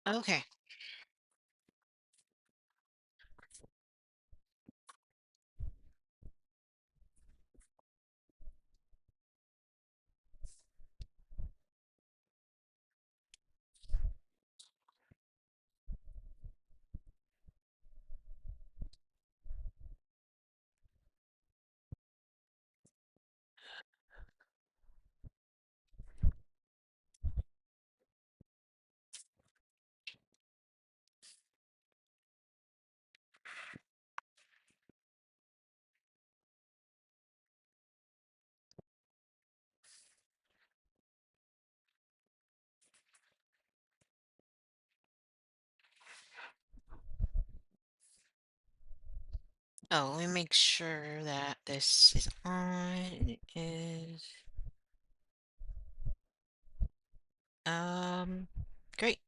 Okay. Oh, let me make sure that this is on. And it is. Um, Great.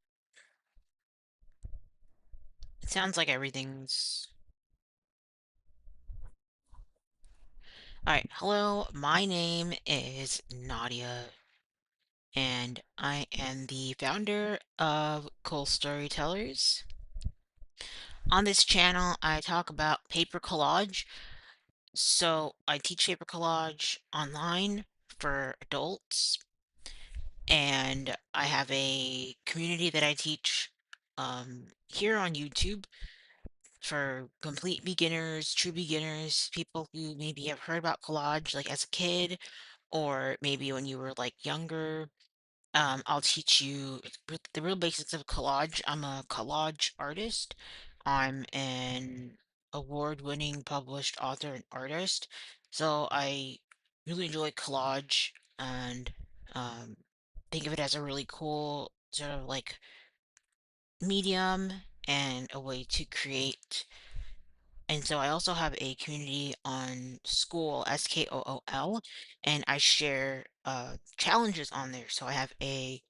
It sounds like everything's. All right. Hello, my name is Nadia, and I am the founder of Cool Storytellers. On this channel, I talk about paper collage. So I teach paper collage online for adults, and I have a community that I teach here on YouTube for complete beginners, true beginners, people who maybe have heard about collage like as a kid, or maybe when you were like younger. I'll teach you the real basics of collage. I'm a collage artist. I'm an award-winning published author and artist. So I really enjoy collage and um, think of it as a really cool sort of like medium and a way to create. And so I also have a community on Skool, Skool, and I share challenges on there. So I have a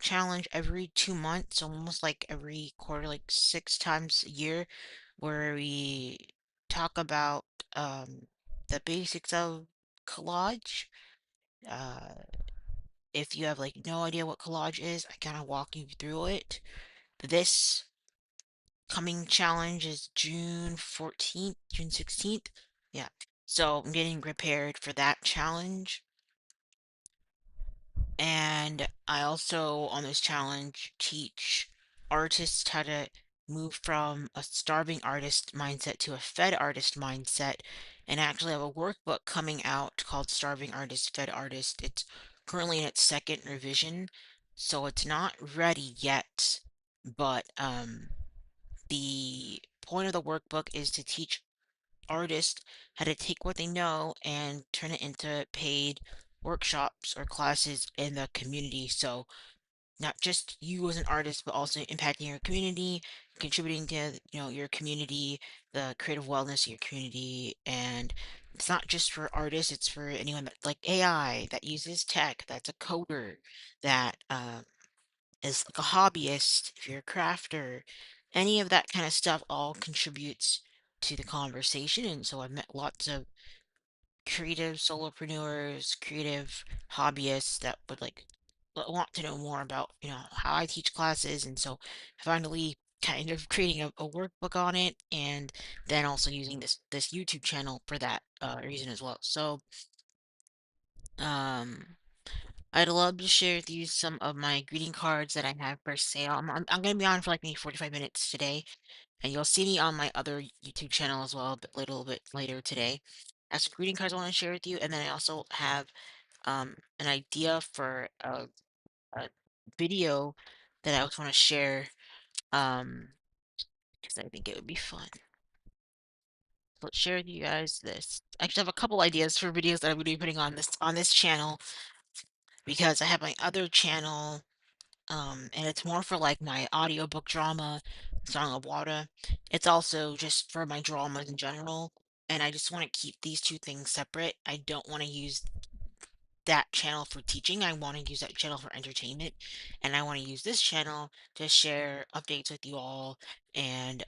challenge every 2 months, almost like every quarter, like 6 times a year, where we talk about the basics of collage. Uh, if you have like no idea what collage is, I kind of walk you through it. This coming challenge is June 14th, June 16th. Yeah. So I'm getting prepared for that challenge. And I also, on this challenge, teach artists how to move from a starving artist mindset to a fed artist mindset. And I actually have a workbook coming out called Starving Artist, Fed Artist. It's currently in its second revision, so it's not ready yet. But the point of the workbook is to teach artists how to take what they know and turn it into paid workshops or classes in the community. So not just you as an artist, but also impacting your community, contributing to, your community, the creative wellness of your community. And it's not just for artists, it's for anyone that like AI, that uses tech, that's a coder, that is like a hobbyist, if you're a crafter, any of that kind of stuff all contributes to the conversation. And so I've met lots of creative solopreneurs, creative hobbyists that would like want to know more about, how I teach classes. And so finally kind of creating a workbook on it, and then also using this YouTube channel for that reason as well. So um I'd love to share with you some of my greeting cards that I have for sale. I'm going to be on for like maybe 45 minutes today, and you'll see me on my other YouTube channel as well, but a little bit later today. I have some greeting cards I want to share with you, and then I also have an idea for a video that I also want to share um, because I think it would be fun. So let's share with you guys this. I actually have a couple ideas for videos that I'm going to be putting on this channel because I have my other channel. And it's more for like my audiobook drama, Song of Water. It's also just for my dramas in general. And I just want to keep these two things separate. I don't want to use that channel for teaching. I want to use that channel for entertainment. And I want to use this channel to share updates with you all and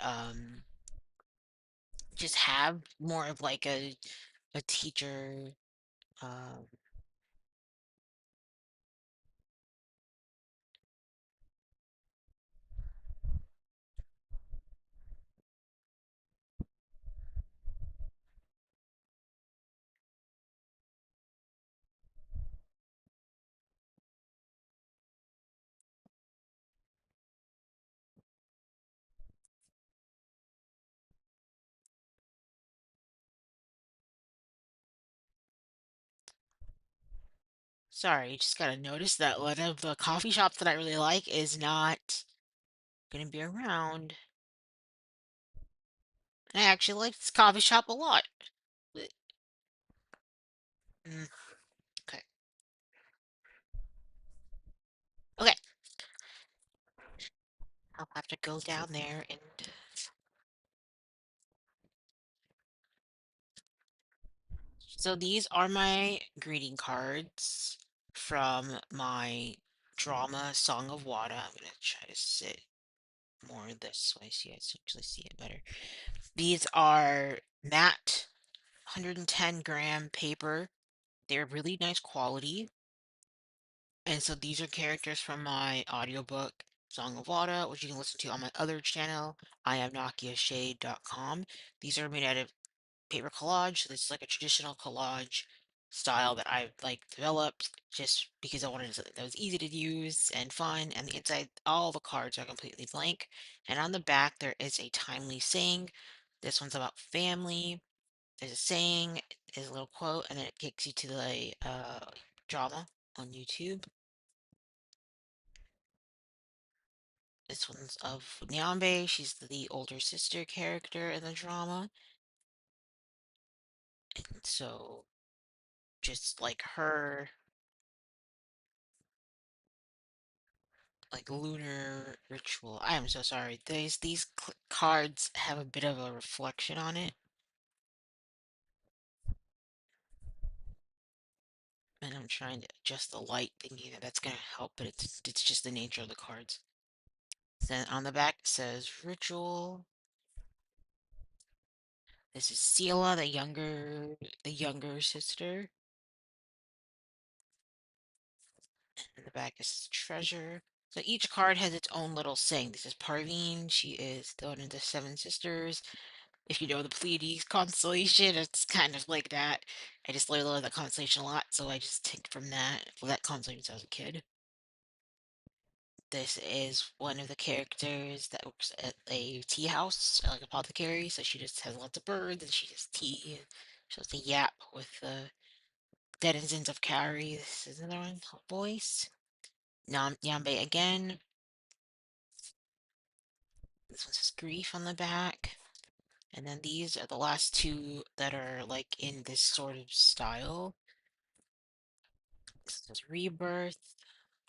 just have more of like a teacher um Sorry, just gotta notice that one of the coffee shops that I really like is not gonna be around. And I actually like this coffee shop a lot. But- Mm, okay. Okay. I'll have to go down there and so these are my greeting cards from my drama Song of Water. I'm gonna try to sit more this way so you guys actually see it better. These are matte 110-gram paper. They're really nice quality. And so these are characters from my audiobook, Song of Water, which you can listen to on my other channel, iamnokiashade.com. These are made out of paper collage. So this is like a traditional collage style that I've like developed just because I wanted something that was easy to use and fun. And the inside, all the cards are completely blank. And on the back, there is a timely saying. This one's about family. There's a saying, there's a little quote, and then it kicks you to the drama on YouTube. This one's of Nyambe. She's the older sister character in the drama. And so, just like her, like lunar ritual. I am so sorry. These cards have a bit of a reflection on it, and I'm trying to adjust the light, thinking that that's gonna help, but it's just the nature of the cards. Then on the back it says ritual. This is Sela, the younger sister. In the back is treasure. So each card has its own little saying. This is Parveen. She is one of the seven sisters. If you know the Pleiades constellation, it's kind of like that. I just really love that constellation a lot, so I just take from that. Well, that constellation since I was a kid. This is one of the characters that works at a tea house, like apothecary. So she just has lots of birds and she has tea. She has to yap with the denizens of Carrie. This is another one, her voice. Yambe again. This one says grief on the back. And then these are the last two that are like in this sort of style. This says rebirth.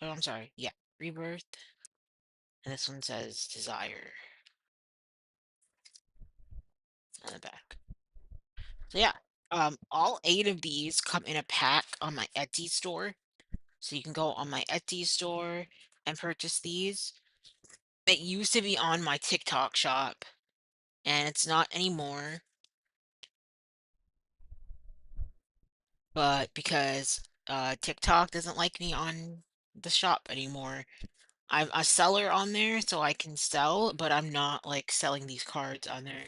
Oh, I'm sorry. Yeah, rebirth. And this one says desire on the back. So yeah, all eight of these come in a pack on my Etsy store. So you can go on my Etsy store and purchase these. It used to be on my TikTok shop, and it's not anymore. But because TikTok doesn't like me on the shop anymore, I'm a seller on there, so I can sell, but I'm not like selling these cards on there.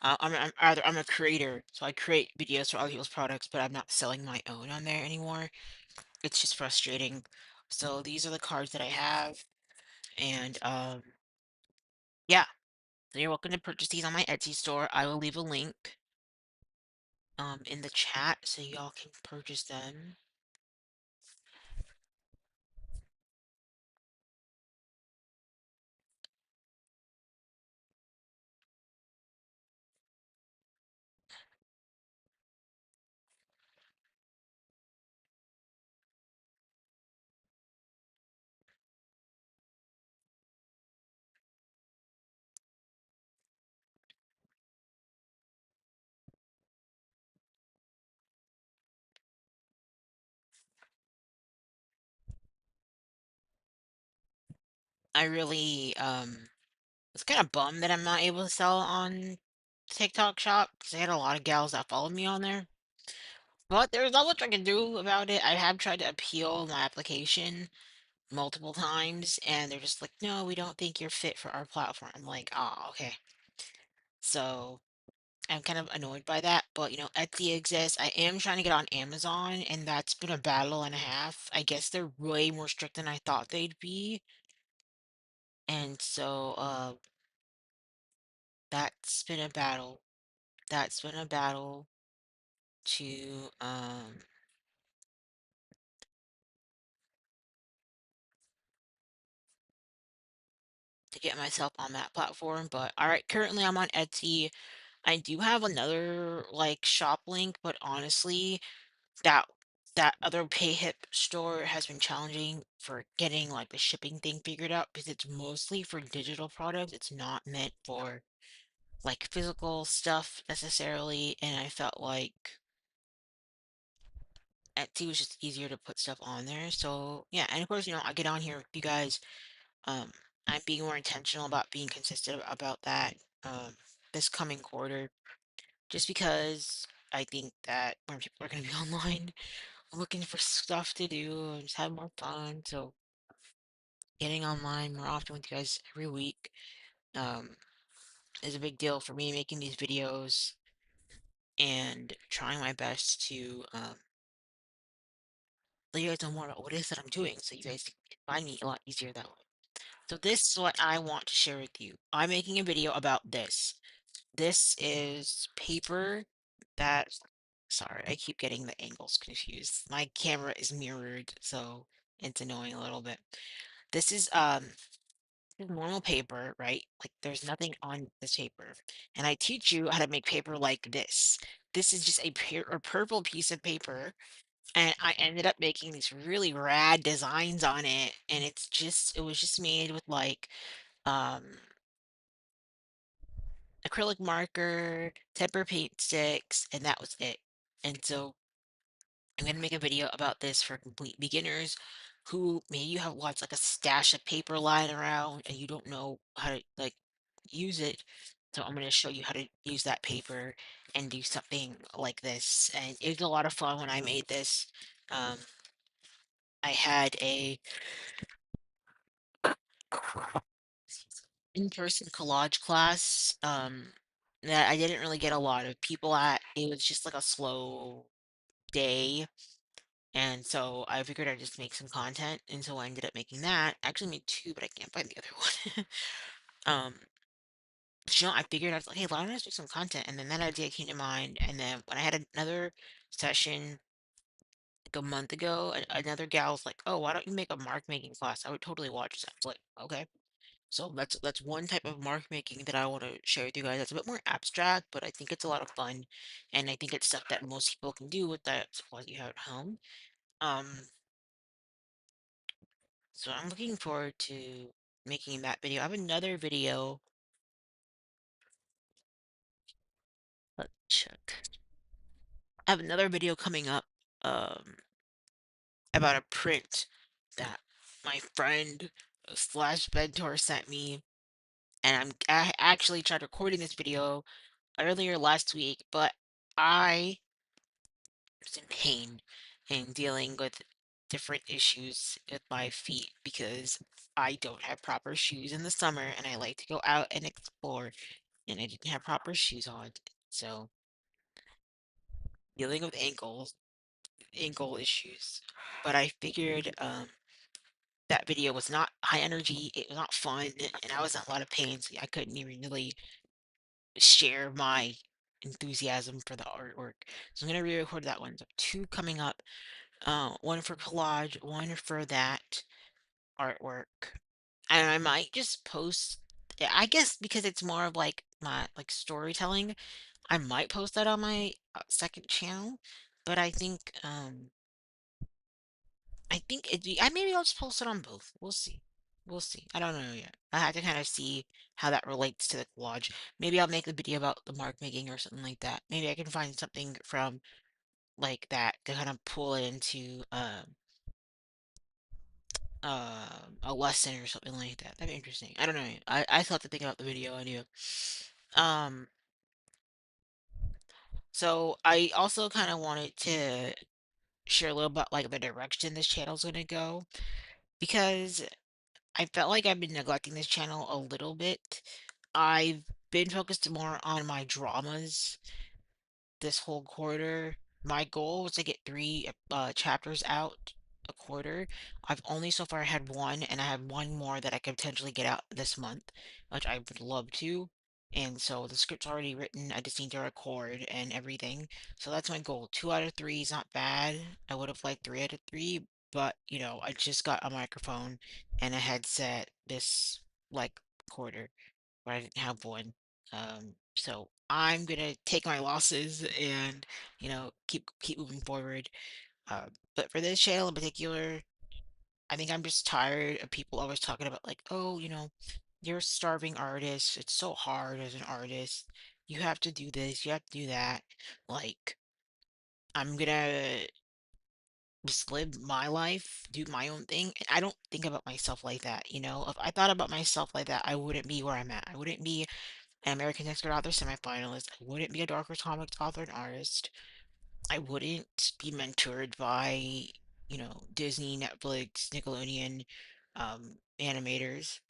I'm a creator, so I create videos for other people's products, but I'm not selling my own on there anymore. It's just frustrating. So these are the cards that I have, and yeah. So you're welcome to purchase these on my Etsy store. I will leave a link in the chat so y'all can purchase them. I really was kind of bummed that I'm not able to sell on TikTok shop because I had a lot of gals that followed me on there. But there's not much I can do about it. I have tried to appeal my application multiple times, and they're just like, no, we don't think you're fit for our platform. I'm like, oh, okay. So I'm kind of annoyed by that. But, Etsy exists. I am trying to get on Amazon, and that's been a battle and a half. I guess they're way more strict than I thought they'd be. And so, that's been a battle. That's been a battle to get myself on that platform. But all right, currently I'm on Etsy. I do have another like shop link, but honestly, that that other PayHip store has been challenging for getting like the shipping thing figured out because it's mostly for digital products. It's not meant for like physical stuff necessarily, and I felt like Etsy was just easier to put stuff on there. So yeah, and of course, I get on here with you guys. Um, I'm being more intentional about being consistent about that um this coming quarter, just because I think that more people are going to be online looking for stuff to do and just have more fun. So getting online more often with you guys every week um is a big deal for me, making these videos and trying my best to let you guys know more about what it is that I'm doing so you guys can find me a lot easier that way. So this is what I want to share with you. I'm making a video about this. This is paper that, sorry, I keep getting the angles confused. My camera is mirrored, so it's annoying a little bit. This is normal paper, right? Like there's nothing on this paper. And I teach you how to make paper like this. This is just a purple piece of paper, and I ended up making these really rad designs on it, and it was just made with like um acrylic marker, temper paint sticks, and that was it. And so I'm gonna make a video about this for complete beginners who maybe you have lots like a stash of paper lying around and you don't know how to like use it. So I'm gonna show you how to use that paper and do something like this. And it was a lot of fun when I made this. Um, I had a in-person collage class that I didn't really get a lot of people at. It was just like a slow day. And so I figured I'd just make some content, and so I ended up making that. I actually made two, but I can't find the other one. Um, but, I figured I was like, hey, why don't I just make some content? And then that idea came to mind. And then when I had another session like a month ago, another gal was like, oh, why don't you make a mark making class? I would totally watch that. I was like, okay. So that's one type of mark making that I want to share with you guys. That's a bit more abstract, but I think it's a lot of fun, and I think it's stuff that most people can do with that supplies you have at home. Um, so I'm looking forward to making that video. I have another video. Let's check. I have another video coming up about a print that my friend slash mentor sent me, and I actually tried recording this video earlier last week, but I was in pain and dealing with different issues with my feet because I don't have proper shoes in the summer and I like to go out and explore, and I didn't have proper shoes on. So dealing with ankle issues. But I figured that video was not high energy, it was not fun, and I was in a lot of pain, so I couldn't even really share my enthusiasm for the artwork. So I'm gonna re-record that one. So two coming up. One for collage, one for that artwork. And I might just post, yeah, I guess because it's more of like my like storytelling, I might post that on my second channel, but I maybe I'll just post it on both. We'll see. We'll see. I don't know yet. I have to kind of see how that relates to the collage. Maybe I'll make a video about the mark making or something like that. Maybe I can find something from like that to kind of pull it into a lesson or something like that. That'd be interesting. I don't know. I still have to think about the video anyway. Um, so I also kind of wanted to share a little about like the direction this channel's gonna go because I felt like I've been neglecting this channel a little bit. I've been focused more on my dramas this whole quarter. My goal was to get three chapters out a quarter. I've only so far had one, and I have one more that I could potentially get out this month, which I would love to. And so the script's already written. I just need to record and everything. So that's my goal. Two out of three is not bad. I would have liked three out of three, but I just got a microphone and a headset this like quarter, but I didn't have one. So I'm gonna take my losses and, keep moving forward. But for this channel in particular, I think I'm just tired of people always talking about like, oh, you're a starving artist. It's so hard as an artist. You have to do this, you have to do that. Like, I'm gonna just live my life, do my own thing. And I don't think about myself like that. If I thought about myself like that, I wouldn't be where I'm at. I wouldn't be an American Next Door Author semifinalist. I wouldn't be a Darker Comics author and artist. I wouldn't be mentored by, Disney, Netflix, Nickelodeon, animators.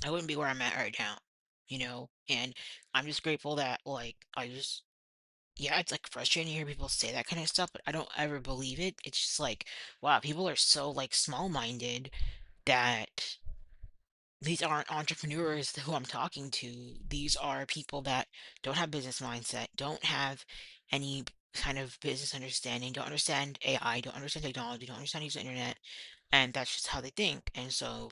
I wouldn't be where I'm at right now. And I'm just grateful that, like, yeah, it's like frustrating to hear people say that kind of stuff, but I don't ever believe it. It's just like, wow, people are so like small-minded that these aren't entrepreneurs who I'm talking to. These are people that don't have business mindset, don't have any kind of business understanding, don't understand AI, don't understand technology, don't understand using the internet, and that's just how they think. And so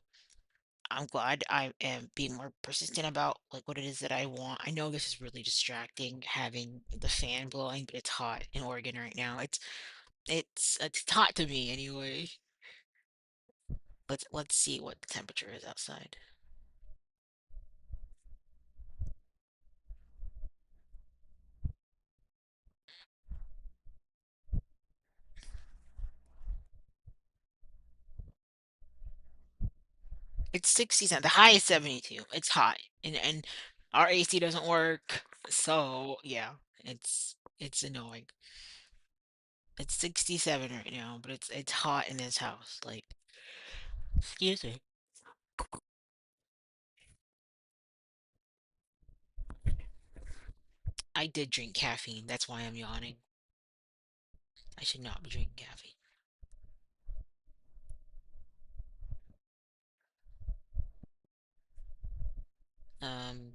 I'm glad I am being more persistent about like what it is that I want. I know this is really distracting having the fan blowing, but it's hot in Oregon right now. It's hot to me anyway. Let's see what the temperature is outside. It's 67. The high is 72. It's hot. And our AC doesn't work. So, yeah, it's annoying. It's 67 right now, but it's hot in this house. Like, excuse me. I did drink caffeine. That's why I'm yawning. I should not be drinking caffeine. Um,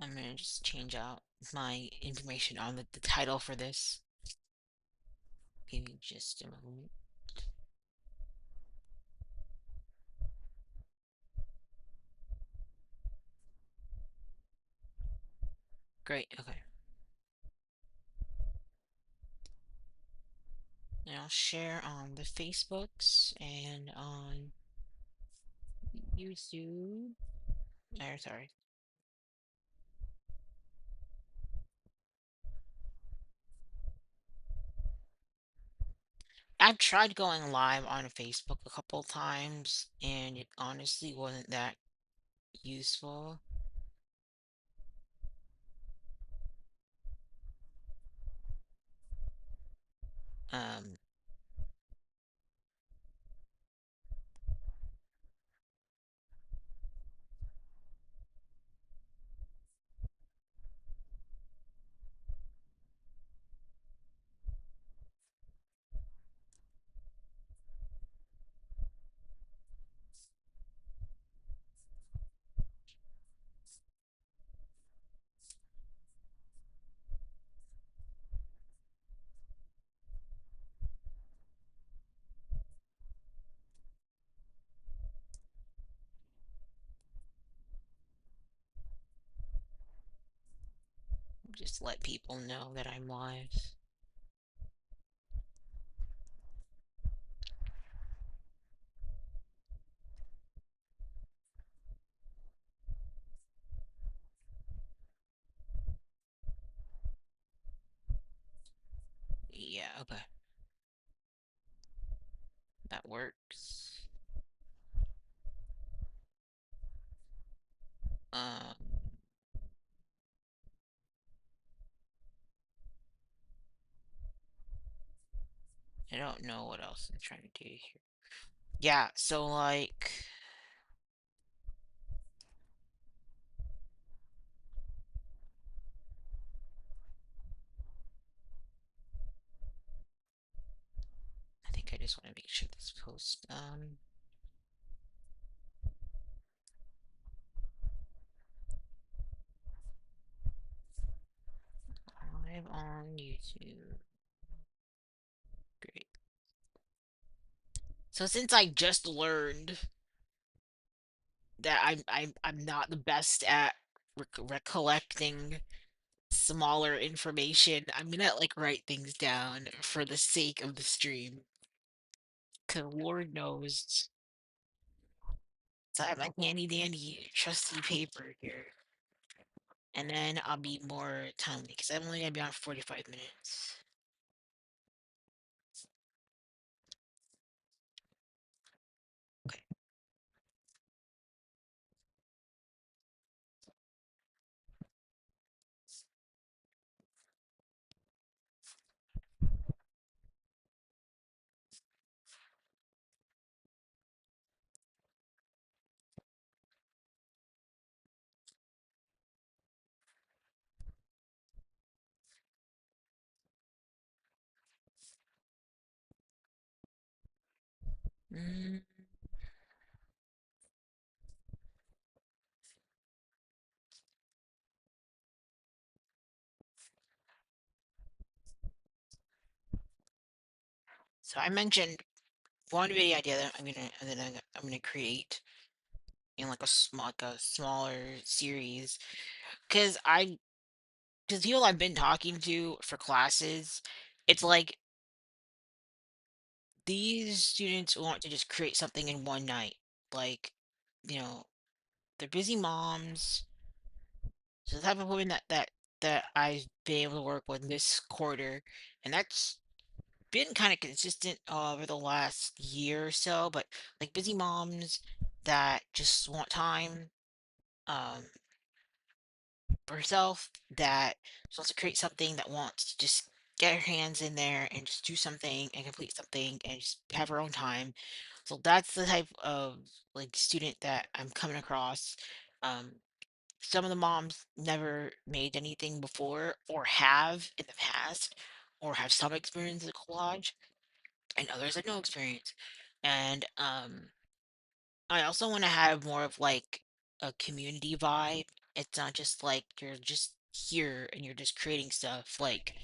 I'm gonna just change out my information on the title for this. Give me just a moment. Great, okay. And I'll share on the Facebooks and on YouTube. Sorry. I've tried going live on Facebook a couple times, and it honestly wasn't that useful. Um, just let people know that I'm live. Yeah, okay. That works. Um, I don't know what else I'm trying to do here. Yeah, so like just want to make sure this post. Live on YouTube. Great. So since I just learned that I'm not the best at recollecting smaller information, I'm gonna like write things down for the sake of the stream. Cause Lord knows. So I have my handy dandy trusty paper here. And then I'll be more timely because I'm only gonna be on 45 minutes. Okay. Mm, so I mentioned one video idea that I'm gonna create in like a smaller series because because people I've been talking to for classes, it's like these students want to just create something in one night. Like, you know, they're busy moms. So the type of women that I've been able to work with this quarter, and that's been kind of consistent over the last year or so, but like busy moms that just want time um for herself, that just wants to create something, that wants to just get her hands in there and just do something and complete something and just have her own time. So that's the type of like student that I'm coming across. Um, some of the moms never made anything before or have in the past or have some experience in collage, and others have no experience. And I also want to have more of like a community vibe. It's not just like you're just here and you're just creating stuff. Like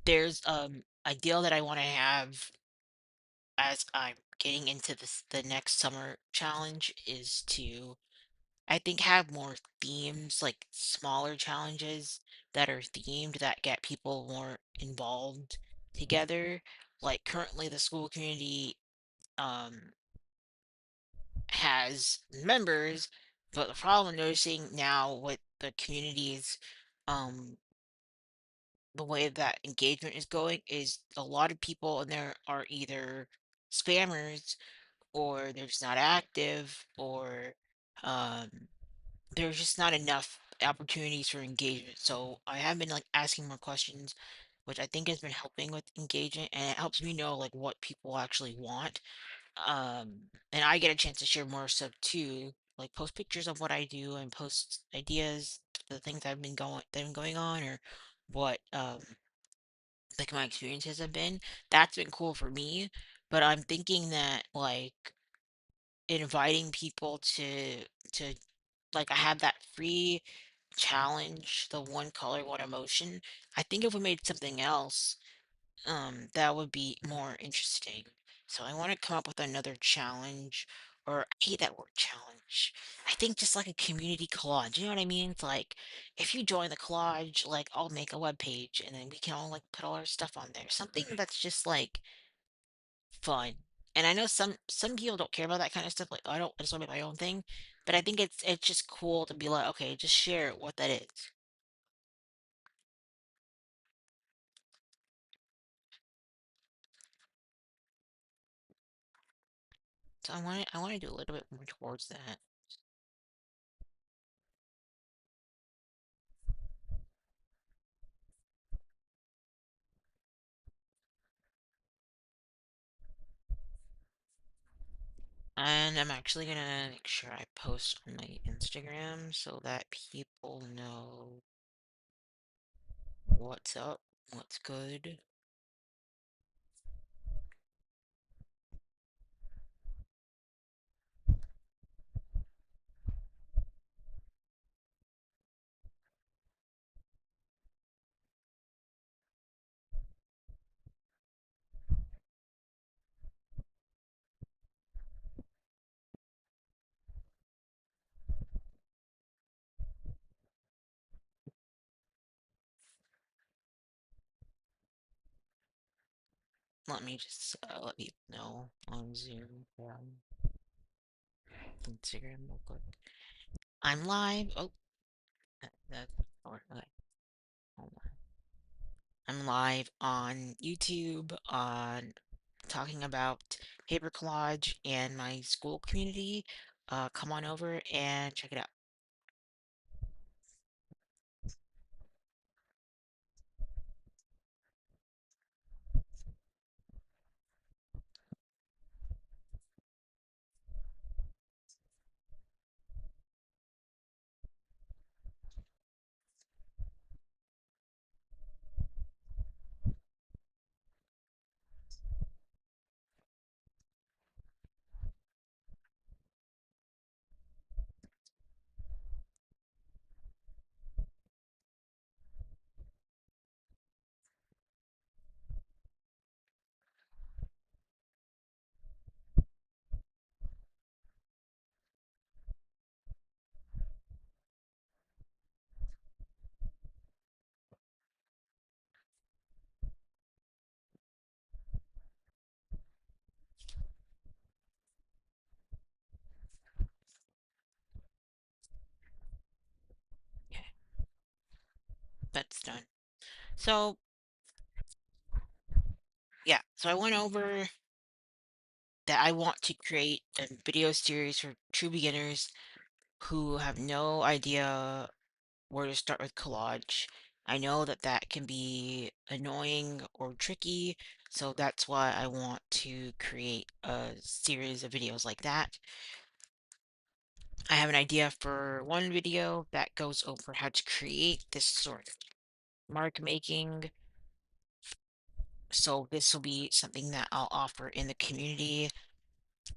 there's ideal that I want to have as I'm getting into the next summer challenge is to, I think, have more themes, like smaller challenges that are themed that get people more involved together. Like currently the school community um has members, but the problem I'm noticing now with the communities, um, the way that engagement is going is a lot of people in there are either spammers or they're just not active or um there's just not enough opportunities for engagement. So I have been like asking more questions, which I think has been helping with engagement, and it helps me know like what people actually want. And I get a chance to share more stuff too, like post pictures of what I do and post ideas, the things that have been going on, or what like my experiences have been. That's been cool for me. But I'm thinking that like inviting people to like I have that free challenge, the one color, one emotion. I think if we made something else, that would be more interesting. So I want to come up with another challenge, or I hate that word challenge. I think just like a community collage. You know what I mean? It's like if you join the collage, like I'll make a web page and then we can all like put all our stuff on there. Something that's just like fun. And I know some people don't care about that kind of stuff. Like I just want to make my own thing. But I think it's just cool to be like, okay, just share what that is. So I want to do a little bit more towards that. And I'm actually gonna make sure I post on my Instagram so that people know what's up, what's good. let me just let you know on Zoom from Instagram real quick. I'm live. Oh, that okay. Hold on. I'm live on YouTube on talking about paper collage and my school community. Come on over and check it out. Okay, that's done. So yeah, so I went over that I want to create a video series for true beginners who have no idea where to start with collage. I know that that can be annoying or tricky, so that's why I want to create a series of videos like that. I have an idea for one video that goes over how to create this sort of mark making. So this will be something that I'll offer in the community.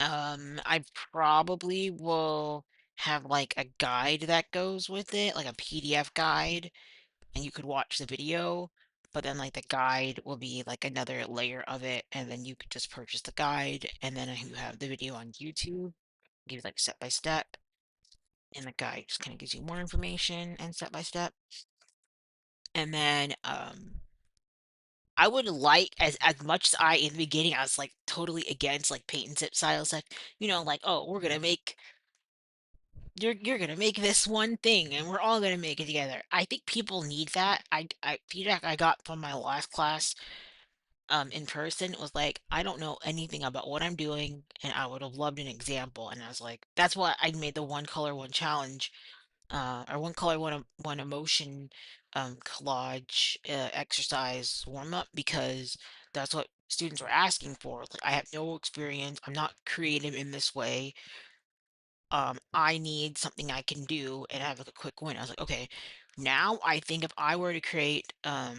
I probably will have like a guide that goes with it, like a PDF guide, and you could watch the video, but then like the guide will be like another layer of it, and then you could just purchase the guide, and then you have the video on YouTube, gives like step by step, and the guide just kind of gives you more information and step by step. And then I would like as much as I in the beginning I was like totally against like paint and sip styles, like like, oh, we're gonna make you're gonna make this one thing and we're all gonna make it together. I think people need that. I feedback I got from my last class in person was like, I don't know anything about what I'm doing and I would have loved an example. And I was like, that's why I made the one color one challenge, or one color one emotion collage exercise warm up, because that's what students were asking for. Like, I have no experience, I'm not creative in this way, I need something I can do and have like a quick win. I was like, okay, now I think if I were to create, I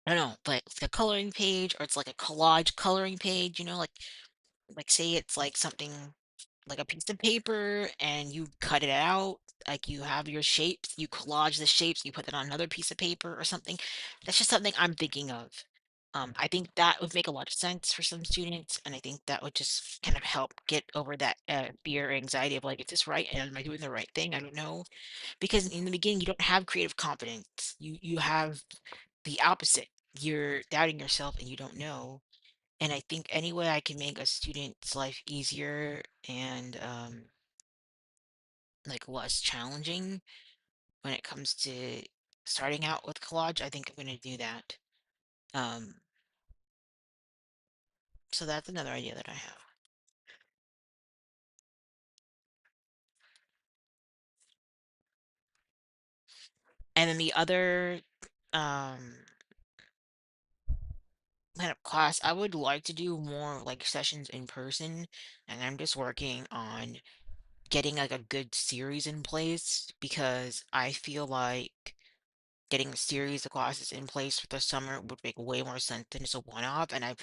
don't know, but it's a coloring page or it's like a collage coloring page, like say it's like something like a piece of paper and you cut it out, like you have your shapes, you collage the shapes, you put it on another piece of paper or something. That's just something I'm thinking of. I think that would make a lot of sense for some students, and I think that would just kind of help get over that fear or anxiety of like, is this right? And am I doing the right thing? I don't know. Because in the beginning, you don't have creative confidence. You have the opposite. You're doubting yourself and you don't know. And I think any way I can make a student's life easier and like less challenging when it comes to starting out with collage, I think I'm going to do that. Um, so that's another idea that I have. And then the other um kind of class, I would like to do more like sessions in person, and I'm just working on getting like a good series in place because I feel like getting a series of classes in place for the summer would make way more sense than just a one-off. And I've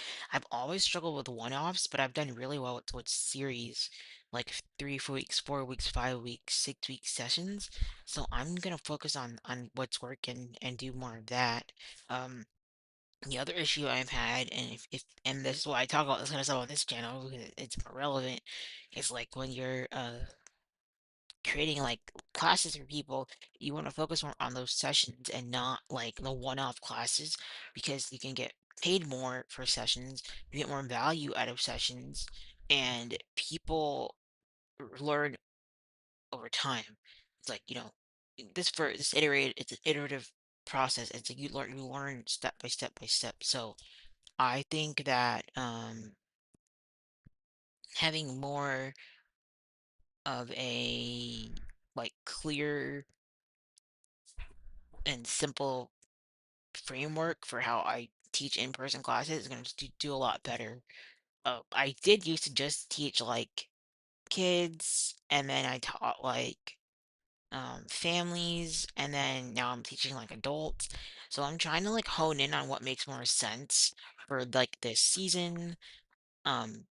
always struggled with one-offs, but I've done really well with series, like 3 4 weeks, 4 weeks, 5 weeks, 6 week sessions. So I'm gonna focus on what's working and do more of that. Um, the other issue I've had, and if and this is why I talk about this kind of stuff on this channel because it's more relevant, is like when you're creating like classes for people, you want to focus more on those sessions and not like the one-off classes because you can get paid more for sessions, you get more value out of sessions, and people learn over time. It's like, this iterate it's an iterative process. It's like you learn step by step by step. So I think that having more of a like clear and simple framework for how I teach in-person classes is going to do a lot better. I did used to just teach like kids, and then I taught like families, and then now I'm teaching like adults. So I'm trying to like hone in on what makes more sense for like this season. Um,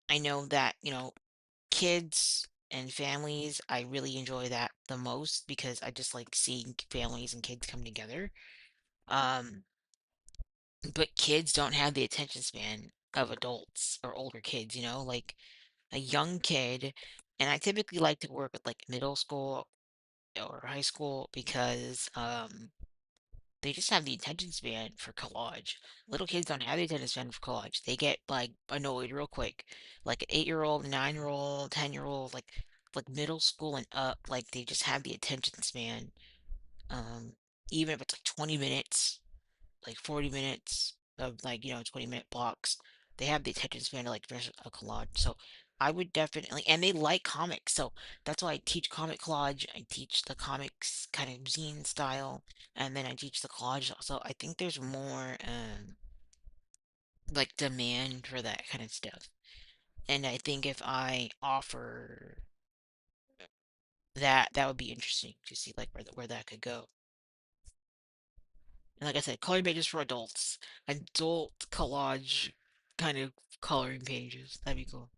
I know that, kids and families, I really enjoy that the most because I just like seeing families and kids come together. Um, but kids don't have the attention span of adults or older kids, like a young kid. And I typically like to work with like middle school or high school because they just have the attention span for collage. Little kids don't have the attention span for collage. They get like annoyed real quick. Like an 8-year-old, 9-year-old, 10-year-old, like middle school and up, like they just have the attention span. Um, Even if it's like 20 minutes, like 40 minutes of like, 20-minute blocks. They have the attention span to like finish a collage. So I would definitely, and they like comics. So that's why I teach comic collage. I teach the comics kind of zine style, and then I teach the collage. So I think there's more like demand for that kind of stuff. And I think if I offer that, that would be interesting to see like where that could go. And like I said, coloring pages for adults. Adult collage kind of coloring pages. That'd be cool.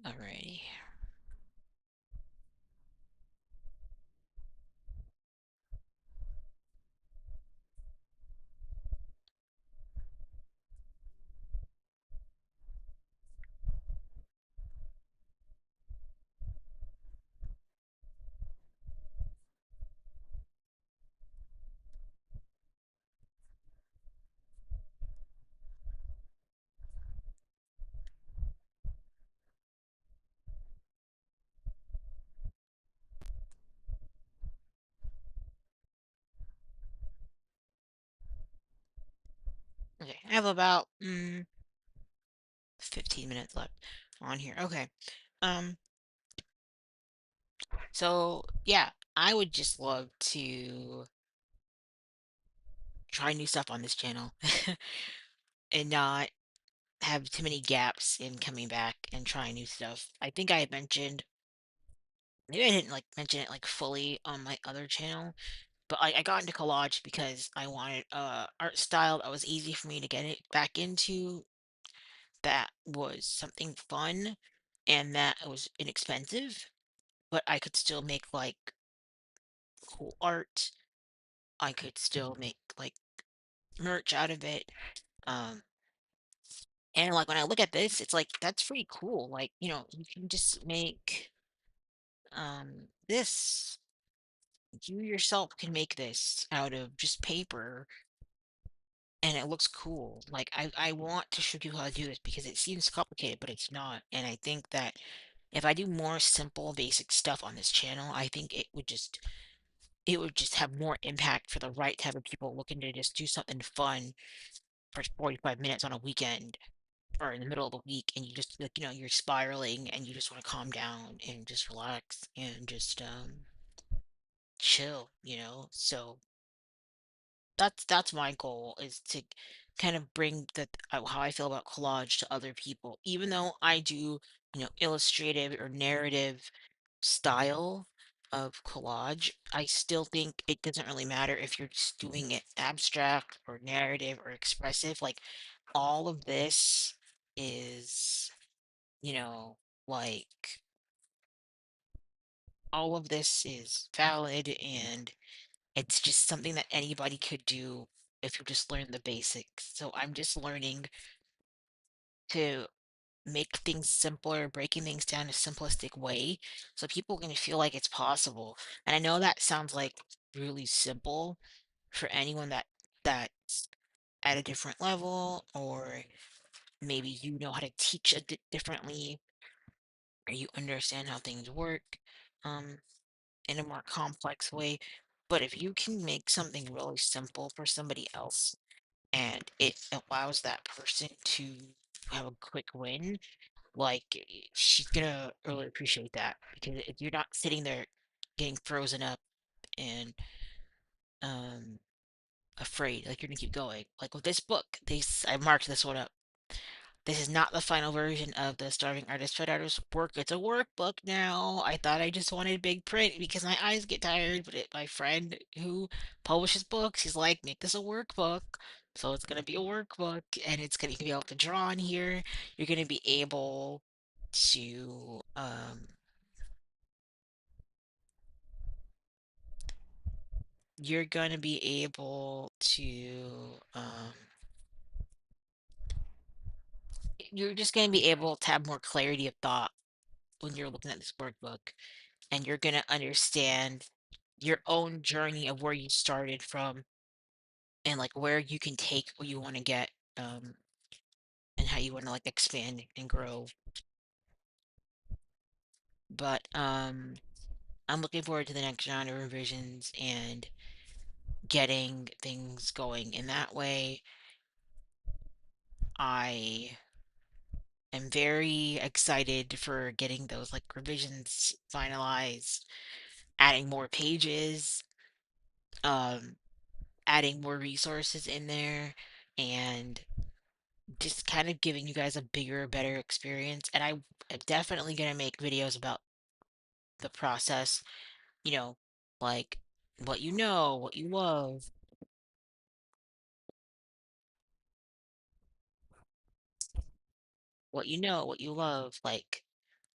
Alrighty. Okay, I have about 15 minutes left on here. Okay. Um, so yeah, I would just love to try new stuff on this channel and not have too many gaps in coming back and trying new stuff. I think I had mentioned, maybe I didn't like mention it like fully on my other channel, but I got into collage because I wanted art style that was easy for me to get it back into, that was something fun and that was inexpensive, but I could still make like cool art. I could still make like merch out of it. Um, and like when I look at this, it's like that's pretty cool. Like, you can just make this. You yourself can make this out of just paper and it looks cool. Like I want to show people how to do this because it seems complicated, but it's not. And I think that if I do more simple, basic stuff on this channel, I think it would just have more impact for the right type of people looking to just do something fun for 45 minutes on a weekend or in the middle of the week, and you just like, you're spiraling and you just want to calm down and just relax and just chill, So that's my goal, is to kind of bring how I feel about collage to other people. Even though I do, illustrative or narrative style of collage, I still think it doesn't really matter if you're just doing it abstract or narrative or expressive. Like all of this is, you know, like all of this is valid and it's just something that anybody could do if you just learn the basics. So I'm just learning to make things simpler, breaking things down in a simplistic way so people can feel like it's possible. And I know that sounds like really simple for anyone that's at a different level, or maybe you know how to teach differently, or you understand how things work um, in a more complex way. But if you can make something really simple for somebody else and it allows that person to have a quick win, like she's gonna really appreciate that because if you're not sitting there getting frozen up and um afraid, like you're gonna keep going. Like with this book, I marked this one up. This is not the final version of the Starving Artist Fed Artist work. It's a workbook now. I thought I just wanted big print because my eyes get tired, but my friend who publishes books, he's like, make this a workbook. So it's gonna be a workbook, and it's gonna be able to draw on here. You're gonna be able to you're gonna be able to you're just gonna be able to have more clarity of thought when you're looking at this workbook, and you're gonna understand your own journey of where you started from and like where you can take what you want to get, um and how you want to like expand and grow. But I'm looking forward to the next round of revisions and getting things going in that way. I am very excited for getting those like revisions finalized, adding more pages, um adding more resources in there, and just kind of giving you guys a bigger, better experience. And I am definitely going to make videos about the process, you know, like what you know, what you love, what you know, what you love, like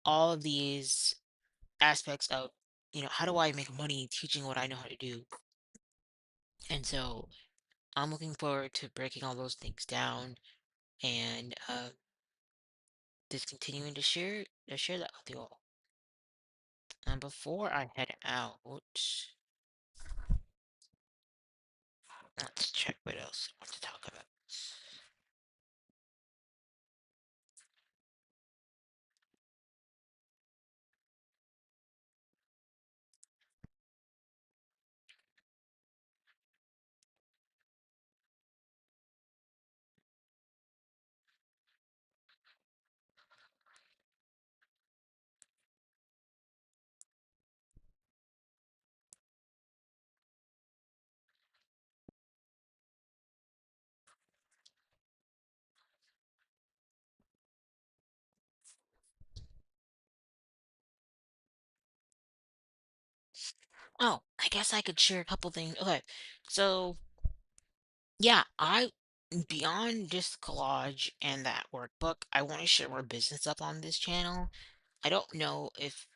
all of these aspects of, how do I make money teaching what I know how to do? And so I'm looking forward to breaking all those things down and just continuing to share that with you all. And before I head out, let's check what else I want to talk about. Oh, I guess I could share a couple things. Okay, so yeah, beyond just collage and that workbook, I want to share more business up on this channel. I don't know if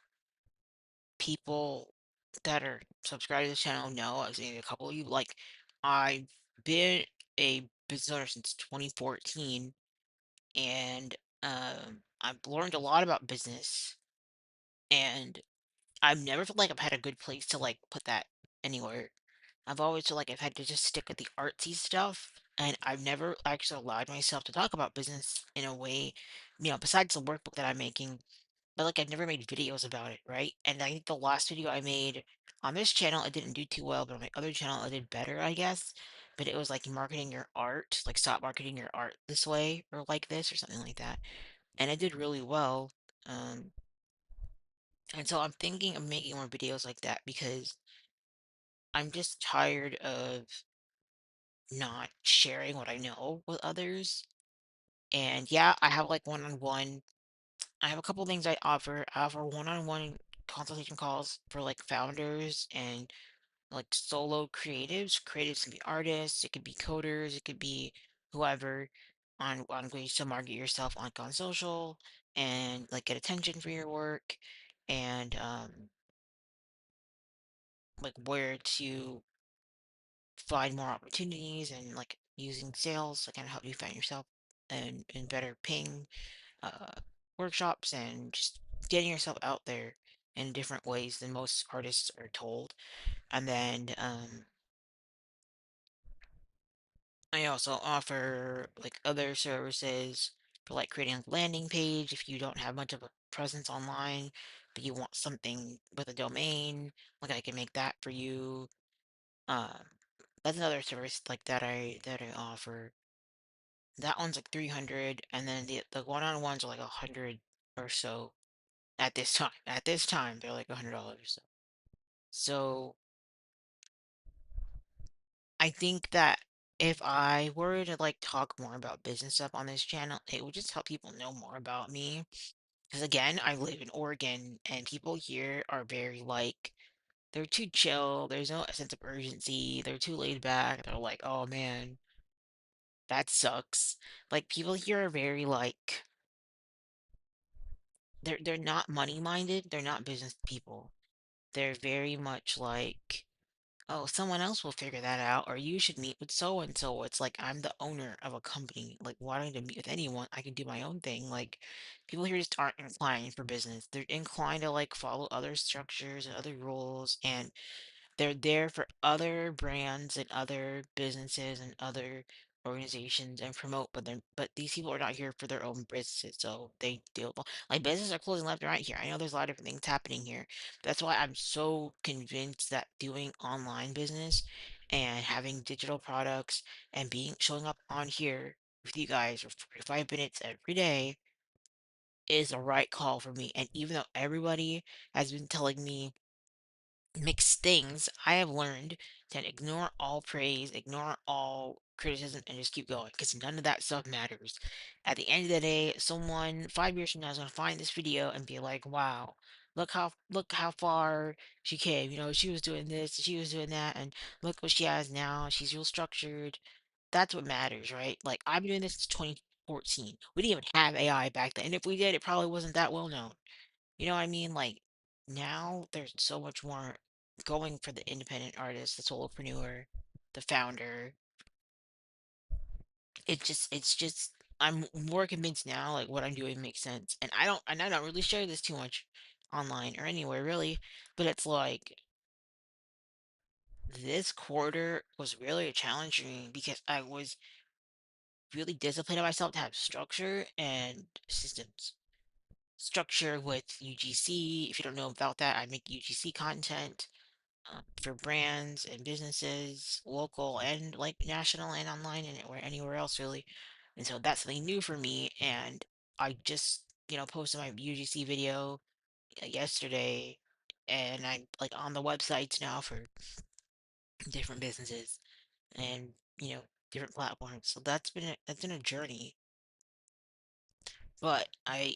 people that are subscribed to this channel know, I've seen a couple of you, like, I've been a business owner since 2014, and I've learned a lot about business, and I've never felt like I've had a good place to like put that anywhere. I've always felt like I've had to just stick with the artsy stuff, and I've never actually allowed myself to talk about business in a way, besides the workbook that I'm making, but like I've never made videos about it, right? And I think the last video I made on this channel, it didn't do too well, but on my other channel, it did better, I guess. But it was like marketing your art, like stop marketing your art this way or like this or something like that. And it did really well. Um, and so I'm thinking of making more videos like that because I'm just tired of not sharing what I know with others. And yeah, I have like one-on-one. I have a couple things I offer. I offer one-on-one consultation calls for like founders and like solo creatives. Creatives can be artists, it could be coders, it could be whoever. on ways to market yourself on social and like get attention for your work and like where to find more opportunities and like using sales to kind of help you find yourself and better paying uh, workshops and just getting yourself out there in different ways than most artists are told. And then I also offer like other services for like creating a landing page if you don't have much of a presence online, but you want something with a domain, like I can make that for you. Um, that's another service like that I offer. That one's like 300, and then the one-on-ones are like 100 or so at this time. At this time, they're like $100. So I think that if I were to like talk more about business stuff on this channel, it would just help people know more about me. Because again, I live in Oregon, and people here are very like they're too chill. There's no sense of urgency. They're too laid back. They're like, oh man, that sucks. Like people here are very like they're not money minded. They're not business people. They're very much like, oh, someone else will figure that out, or you should meet with so and so. It's like I'm the owner of a company. Like, why do I need to meet with anyone? I can do my own thing. Like, people here just aren't inclined for business. They're inclined to like follow other structures and other rules, and they're there for other brands and other businesses and other organizations and promote, but these people are not here for their own businesses, so they deal like businesses are closing left and right here. I know there's a lot of different things happening here. That's why I'm so convinced that doing online business and having digital products and being showing up on here with you guys for 45 minutes every day is the right call for me. And even though everybody has been telling me mixed things, I have learned to ignore all praise, ignore all criticism, and just keep going because none of that stuff matters. At the end of the day, someone 5 years from now is gonna find this video and be like, "Wow, look how far she came. You know, she was doing this, she was doing that, and look what she has now. She's real structured." That's what matters, right? Like I've been doing this since 2014. We didn't even have AI back then, and if we did, it probably wasn't that well known. You know what I mean? Like now there's so much more going for the independent artist, the solopreneur, the founder. It's just I'm more convinced now like what I'm doing makes sense. And I don't really share this too much online or anywhere really, but it's like this quarter was really challenging because I was really disciplining myself to have structure and systems. Structure with UGC. If you don't know about that, I make UGC content for brands and businesses, local and like national and online and anywhere else really. And so that's something new for me. And I just, posted my UGC video yesterday, and I'm like on the websites now for different businesses and, you know, different platforms. So that's been a journey. But I've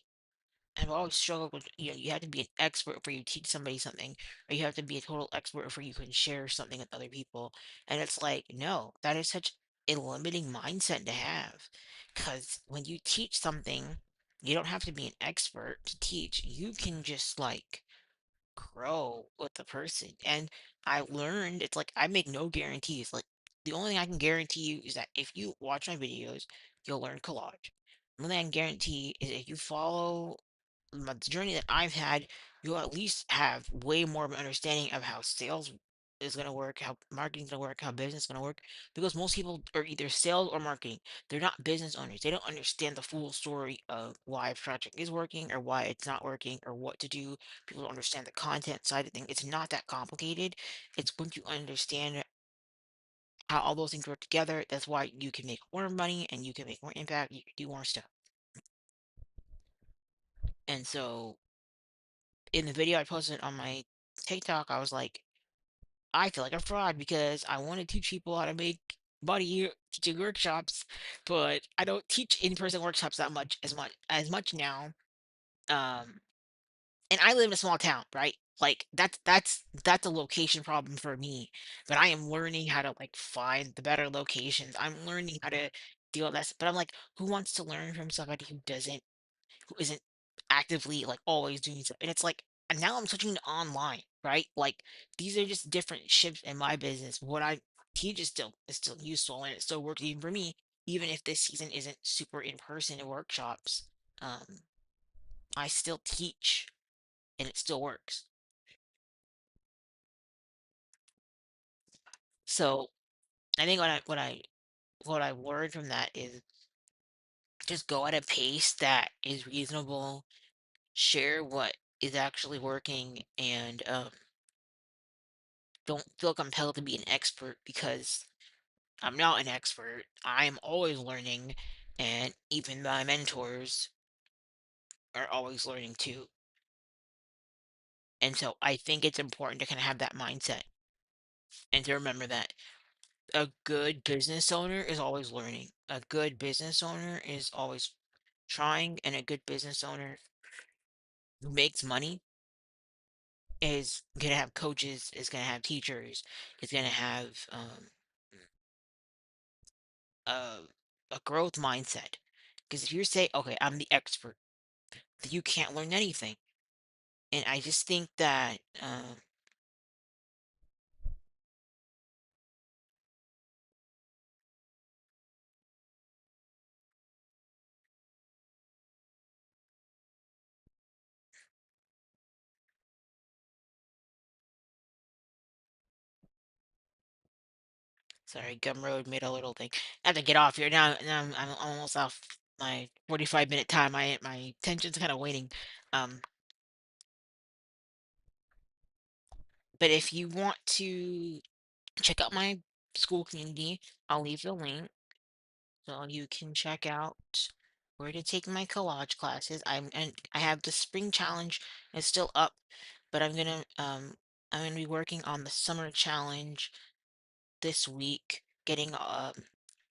always struggled with, you have to be an expert before you teach somebody something, or you have to be a total expert before you can share something with other people. And it's like, no, that is such a limiting mindset to have. Because when you teach something, you don't have to be an expert to teach. You can just like grow with the person. And I learned it's like I make no guarantees. Like the only thing I can guarantee you is that if you watch my videos, you'll learn collage. The only thing I can guarantee is if you follow the journey that I've had, you'll at least have way more of an understanding of how sales is going to work, how marketing is going to work, how business is going to work. Because most people are either sales or marketing. They're not business owners. They don't understand the full story of why a project is working or why it's not working or what to do. People don't understand the content side of things. It's not that complicated. It's once you understand how all those things work together, that's why you can make more money and you can make more impact. You can do more stuff. And so in the video I posted on my TikTok, I was like, I feel like a fraud because I want to teach people how to make money to do workshops, but I don't teach in-person workshops that much now. Um, and I live in a small town, right? Like that's a location problem for me. But I am learning how to like find the better locations. I'm learning how to deal with that. But I'm like, who wants to learn from somebody who isn't actively like always doing stuff? And it's like, and now I'm switching to online, right? Like these are just different shifts in my business. What I teach is still useful and it still works even for me, even if this season isn't super in person in workshops. Um, I still teach and it still works. So I think what I learned from that is just go at a pace that is reasonable, share what is actually working, and don't feel compelled to be an expert because I'm not an expert. I'm always learning, and even my mentors are always learning too. And so I think it's important to kind of have that mindset and to remember that a good business owner is always learning. A good business owner is always trying, and a good business owner who makes money is gonna have coaches, is gonna have teachers, is gonna have a a growth mindset. Because if you say, okay, I'm the expert, then you can't learn anything. And I just think that sorry, Gumroad made a little thing. I have to get off here now. Now I'm almost off my 45-minute time. My attention's kind of waning. Um, but if you want to check out my school community, I'll leave the link so you can check out where to take my collage classes. I have the spring challenge. It's still up, but I'm gonna be working on the summer challenge this week, getting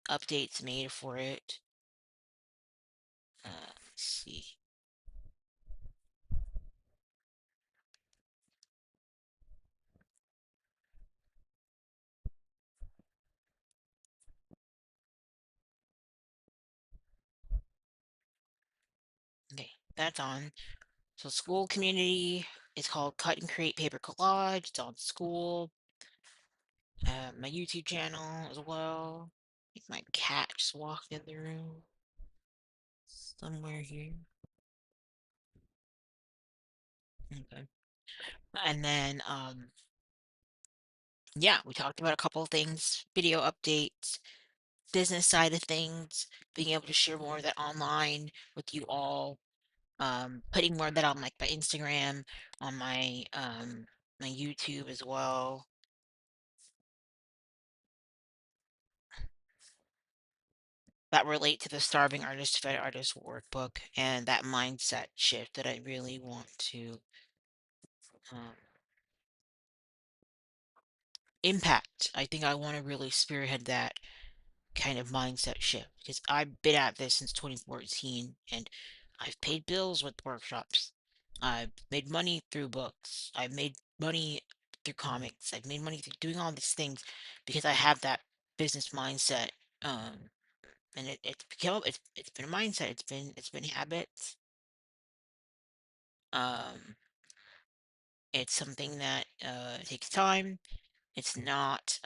updates made for it. Let's see. Okay, that's on. So school community is called Cut and Create Paper Collage. It's on School. My YouTube channel as well. I think my cat just walked in the room somewhere here. Okay. And then yeah, we talked about a couple of things, video updates, business side of things, being able to share more of that online with you all, putting more of that on like my Instagram, on my YouTube as well. That relate to the Starving Artist Fed Artist Workbook and that mindset shift that I really want to um, impact. I think I want to really spearhead that kind of mindset shift because I've been at this since 2014 and I've paid bills with workshops. I've made money through books. I've made money through comics. I've made money through doing all these things because I have that business mindset. Um, and it's become it's been a mindset. It's been habits. Um, it's something that takes time. It's not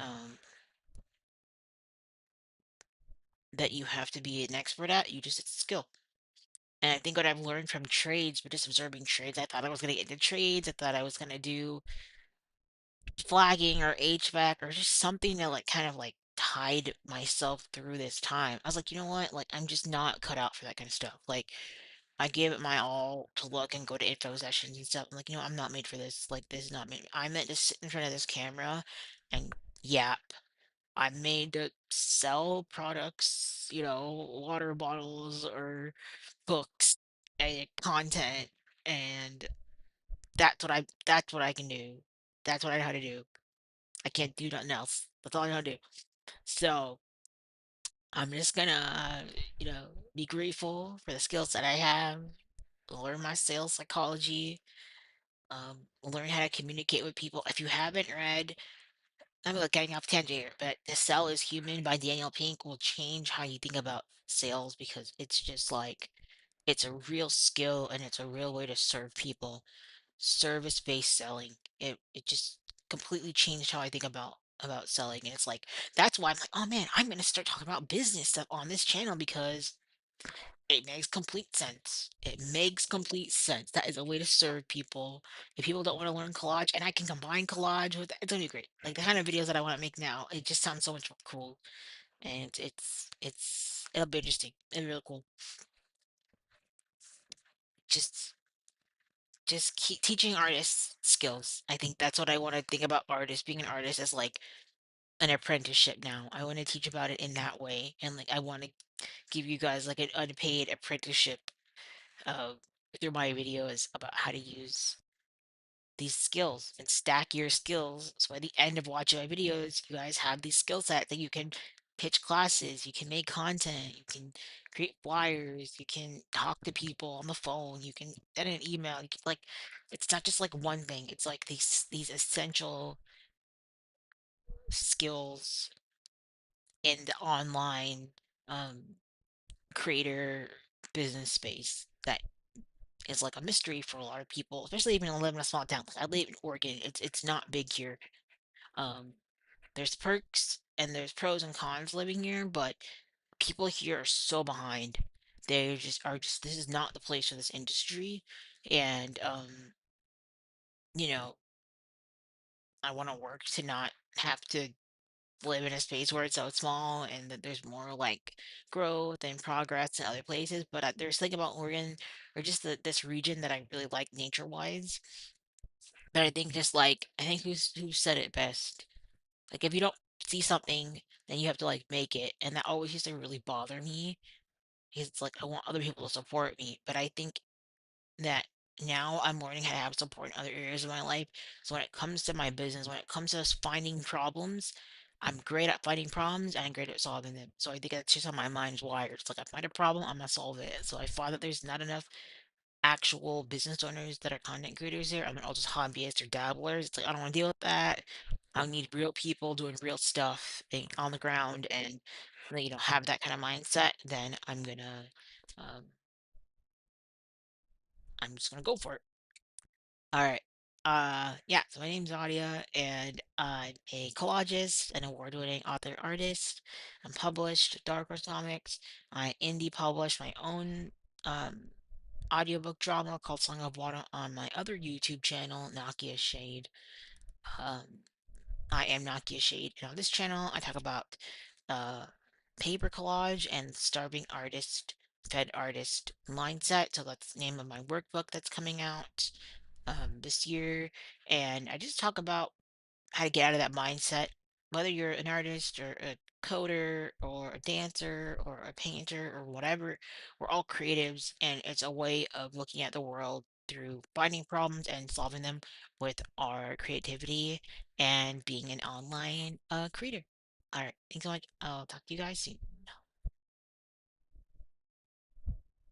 that you have to be an expert at. You just it's a skill. And I think what I've learned from trades, but just observing trades, I thought I was gonna get into trades. I thought I was gonna do flagging or HVAC or just something that like kind of like tide myself through this time. I was like, you know what? Like I'm just not cut out for that kind of stuff. Like I gave it my all to look and go to info sessions and stuff. I'm like, I'm not made for this. Like this is not made. I meant to sit in front of this camera and yap. I'm made to sell products, water bottles or books and content, and that's what I can do. That's what I know how to do. I can't do nothing else. That's all I know how to do. So I'm just gonna, be grateful for the skills that I have, learn my sales psychology, learn how to communicate with people. If you haven't read I'm getting off tangent here, but "The Cell is Human" by Daniel Pink will change how you think about sales because it's just like it's a real skill and it's a real way to serve people. Service-based selling. It just completely changed how I think about selling. And it's like that's why I'm like, oh man, I'm gonna start talking about business stuff on this channel because it makes complete sense. It makes complete sense. That is a way to serve people. If people don't want to learn collage, and I can combine collage with it's gonna be great. Like the kind of videos that I want to make now, it just sounds so much more cool. And it'll be interesting. It'll be really cool. Just just keep teaching artists skills. I think that's what I want to think about artists. Being an artist as like an apprenticeship now. I want to teach about it in that way. And like I want to give you guys like an unpaid apprenticeship uh, through my videos about how to use these skills and stack your skills. So at the end of watching my videos, you guys have these skill sets that you can pitch classes, you can make content, you can create flyers, you can talk to people on the phone, you can send an email. You can, like, it's not just like one thing. It's like these essential skills in the online um, creator business space that is like a mystery for a lot of people, especially even living in a small town. 'Cause I live in Oregon. It's not big here. Um, there's perks and there's pros and cons living here, but people here are so behind. They just are just this is not the place for this industry. And you know, I want to work to not have to live in a space where it's so small and that there's more like growth and progress in other places. But there's something about Oregon or just this region that I really like nature wise. But I think just like I think who said it best? Like if you don't see something, then you have to like make it. And that always used to really bother me because it's like I want other people to support me. But I think that now I'm learning how to have support in other areas of my life. So when it comes to my business, when it comes to us finding problems, I'm great at finding problems and I'm great at solving them. So I think that's just how my mind's wired. It's like I find a problem, I'm gonna solve it. So I find that there's not enough actual business owners that are content creators here. I mean, all just hobbyists or dabblers. It's like I don't want to deal with that. I need real people doing real stuff on the ground and have that kind of mindset. Then um, I'm just gonna go for it. All right. Yeah, so my name's Nadia, and I'm a collagist, an award-winning author artist. I'm published Dark Horse Comics. I indie published my own um audiobook drama called Song of Water on my other YouTube channel, Nakia Shade. Um, I am Nakia Shade, and on this channel, I talk about uh paper collage and starving artist, fed artist mindset. So that's the name of my workbook that's coming out this year. And I just talk about how to get out of that mindset, whether you're an artist or a coder or a dancer or a painter or whatever, we're all creatives, and it's a way of looking at the world through finding problems and solving them with our creativity and being an online creator. All right, thanks so much. I'll talk to you guys soon.